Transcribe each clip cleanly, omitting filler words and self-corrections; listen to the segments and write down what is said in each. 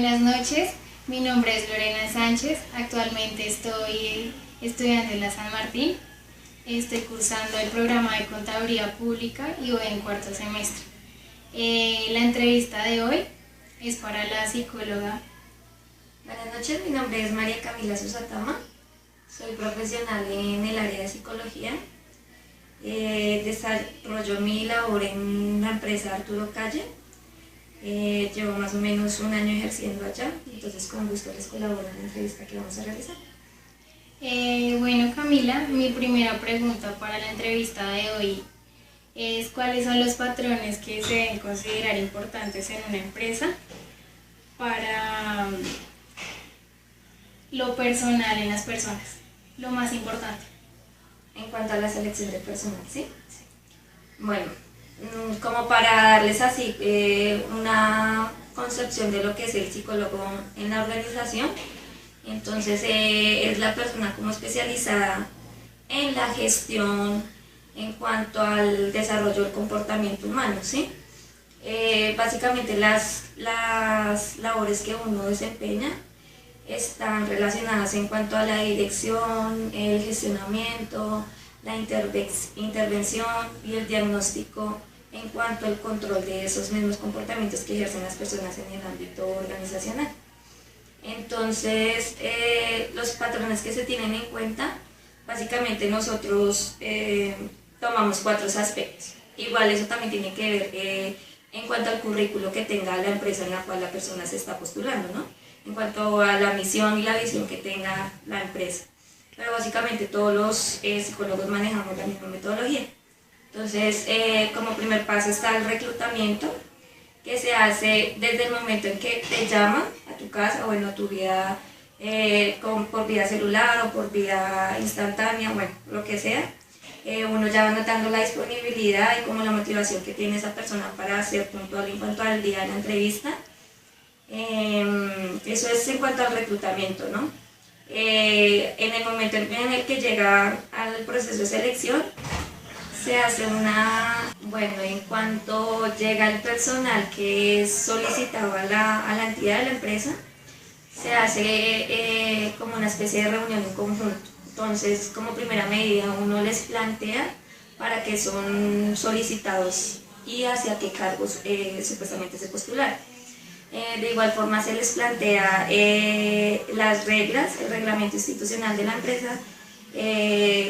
Buenas noches, mi nombre es Lorena Sánchez, actualmente estoy estudiando en la San Martín, estoy cursando el programa de Contaduría Pública y voy en cuarto semestre. La entrevista de hoy es para la psicóloga. Buenas noches, mi nombre es María Camila Susatama, soy profesional en el área de psicología. Desarrollo mi labor en la empresa Arturo Calle. Llevo más o menos un año ejerciendo allá, entonces con gusto les colaboro en la entrevista que vamos a realizar. Bueno, Camila, mi primera pregunta para la entrevista de hoy es ¿cuáles son los patrones que se deben considerar importantes en una empresa para lo personal en las personas? Lo más importante. En cuanto a la selección de personal, ¿sí? Bueno, como para darles así una concepción de lo que es el psicólogo en la organización, entonces es la persona como especializada en la gestión en cuanto al desarrollo del comportamiento humano, ¿sí? Básicamente las labores que uno desempeña están relacionadas en cuanto a la dirección, el gestionamiento, la intervención y el diagnóstico en cuanto al control de esos mismos comportamientos que ejercen las personas en el ámbito organizacional. Entonces, los patrones que se tienen en cuenta, básicamente nosotros tomamos 4 aspectos. Igual eso también tiene que ver en cuanto al currículo que tenga la empresa en la cual la persona se está postulando, ¿no? En cuanto a la misión y la visión que tenga la empresa. Pero básicamente todos los psicólogos manejamos la misma metodología. Entonces, como primer paso está el reclutamiento, que se hace desde el momento en que te llaman a tu casa, bueno, a tu vía, por vía celular o por vía instantánea, bueno, lo que sea. Uno ya va notando la disponibilidad y como la motivación que tiene esa persona para ser puntual en cuanto al día de la entrevista. Eso es en cuanto al reclutamiento, ¿no? En el momento en el que llega al proceso de selección, se hace bueno, en cuanto llega el personal que es solicitado a la entidad de la empresa, se hace como una especie de reunión en conjunto. Entonces, como primera medida, uno les plantea para qué son solicitados y hacia qué cargos supuestamente se postularon. De igual forma se les plantea las reglas, el reglamento institucional de la empresa,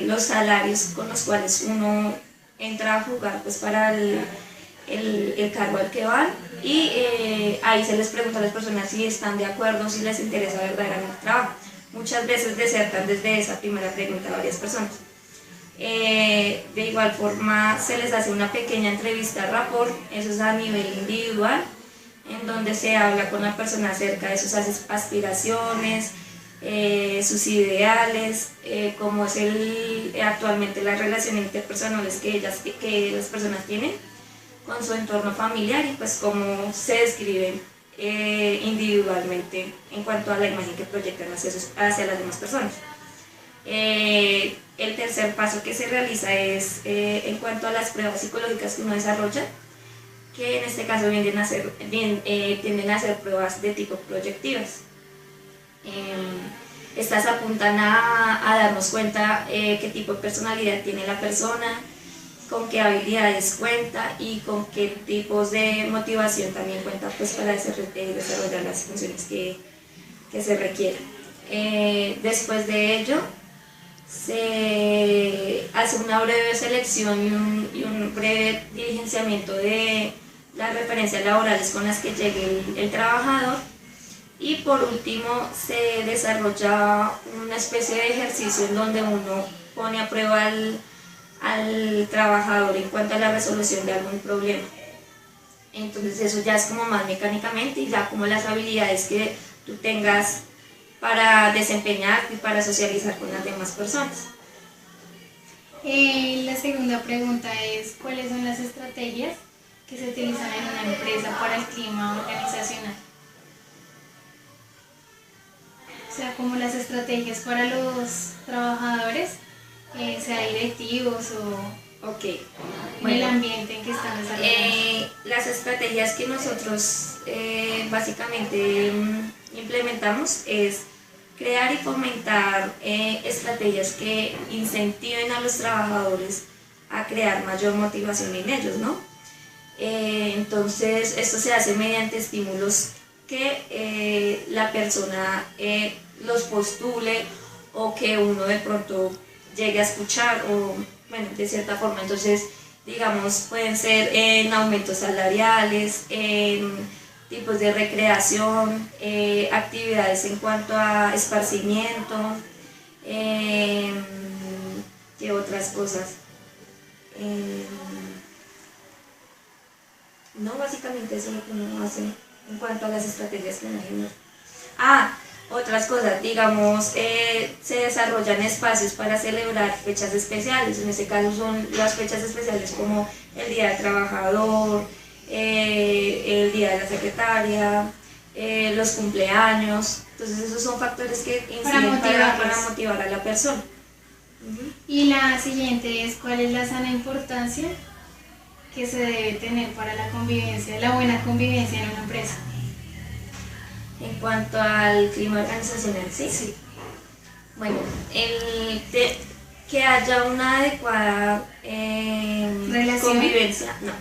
los salarios con los cuales uno entra a jugar pues, para el cargo al que van y ahí se les pregunta a las personas si están de acuerdo, si les interesa verdaderamente el trabajo. Muchas veces desertan desde esa primera pregunta a varias personas. De igual forma se les hace una pequeña entrevista rapport, eso es a nivel individual, en donde se habla con la persona acerca de sus aspiraciones, sus ideales, cómo es actualmente las relaciones interpersonales que las personas tienen con su entorno familiar y pues cómo se describen individualmente en cuanto a la imagen que proyectan hacia las demás personas. El tercer paso que se realiza es en cuanto a las pruebas psicológicas que uno desarrolla, que en este caso tienden a ser pruebas de tipo proyectivas. Estas apuntan a darnos cuenta qué tipo de personalidad tiene la persona, con qué habilidades cuenta y con qué tipos de motivación también cuenta pues, para desarrollar las funciones que se requieren. Después de ello, se hace una breve selección y un breve diligenciamiento de las referencias laborales con las que llegue el trabajador y por último se desarrolla una especie de ejercicio en donde uno pone a prueba al trabajador en cuanto a la resolución de algún problema. Entonces eso ya es como más mecánicamente y ya como las habilidades que tú tengas para desempeñarte y para socializar con las demás personas. La segunda pregunta es ¿cuáles son las estrategias que se utilizan en una empresa para el clima organizacional? O sea, como las estrategias para los trabajadores, sea directivos Ok, en el bueno, ambiente en que están desarrollando. las estrategias que nosotros básicamente implementamos es crear y fomentar estrategias que incentiven a los trabajadores a crear mayor motivación en ellos, ¿no? Entonces, esto se hace mediante estímulos que la persona los postule o que uno de pronto llegue a escuchar o, bueno, de cierta forma. Entonces, digamos, pueden ser en aumentos salariales, en tipos de recreación, actividades en cuanto a esparcimiento, ¿qué otras cosas? No, básicamente eso es lo que uno hace en cuanto a las estrategias que uno genera. Ah, otras cosas, digamos, se desarrollan espacios para celebrar fechas especiales. En este caso son las fechas especiales como el Día del Trabajador, el Día de la Secretaria, los cumpleaños. Entonces esos son factores que inciden para motivar a la persona. Y la siguiente es, ¿cuál es la sana importancia que se debe tener para la convivencia, la buena convivencia en una empresa? En cuanto al clima organizacional, sí. Bueno, que haya una adecuada convivencia, no.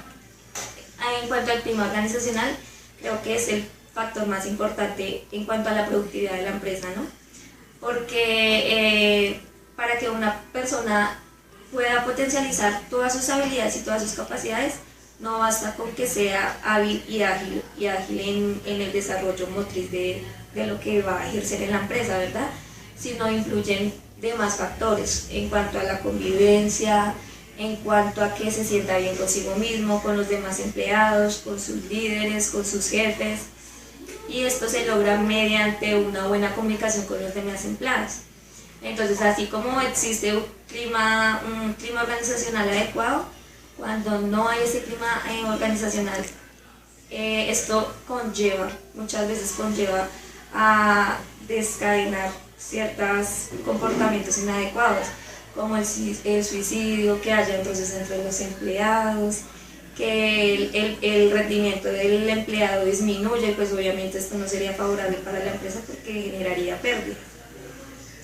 En cuanto al clima organizacional, creo que es el factor más importante en cuanto a la productividad de la empresa, ¿no? Porque para que una persona pueda potencializar todas sus habilidades y todas sus capacidades, no basta con que sea hábil y ágil en el desarrollo motriz de lo que va a ejercer en la empresa, ¿verdad? Sino influyen demás factores en cuanto a la convivencia, en cuanto a que se sienta bien consigo mismo, con los demás empleados, con sus líderes, con sus jefes. Y esto se logra mediante una buena comunicación con los demás empleados. Entonces, así como existe un clima organizacional adecuado, cuando no hay ese clima organizacional, esto muchas veces conlleva a descadenar ciertos comportamientos inadecuados, como el suicidio, que haya entonces entre los empleados, que el rendimiento del empleado disminuye, pues obviamente esto no sería favorable para la empresa porque generaría pérdidas.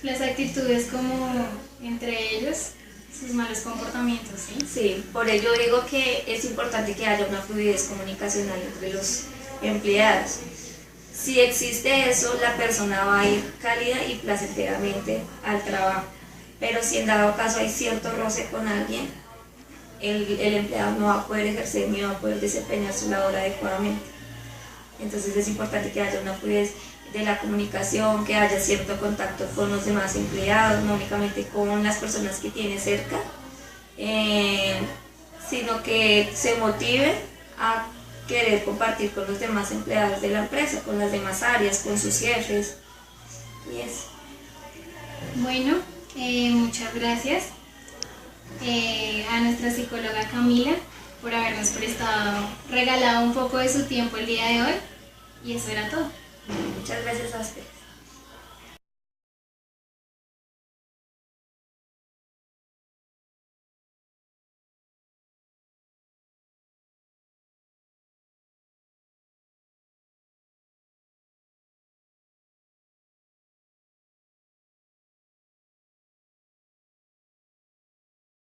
Las actitudes como entre ellos, sus malos comportamientos, ¿sí? Sí, por ello digo que es importante que haya una fluidez comunicacional entre los empleados. Si existe eso, la persona va a ir cálida y placenteramente al trabajo. Pero si en dado caso hay cierto roce con alguien, el empleado no va a poder ejercer ni va a poder desempeñar su labor adecuadamente. Entonces es importante que haya una fluidez de la comunicación, que haya cierto contacto con los demás empleados, no únicamente con las personas que tiene cerca, sino que se motive a querer compartir con los demás empleados de la empresa, con las demás áreas, con sus jefes, y eso. Bueno, muchas gracias a nuestra psicóloga Camila por habernos regalado un poco de su tiempo el día de hoy, y eso era todo. Muchas gracias a usted.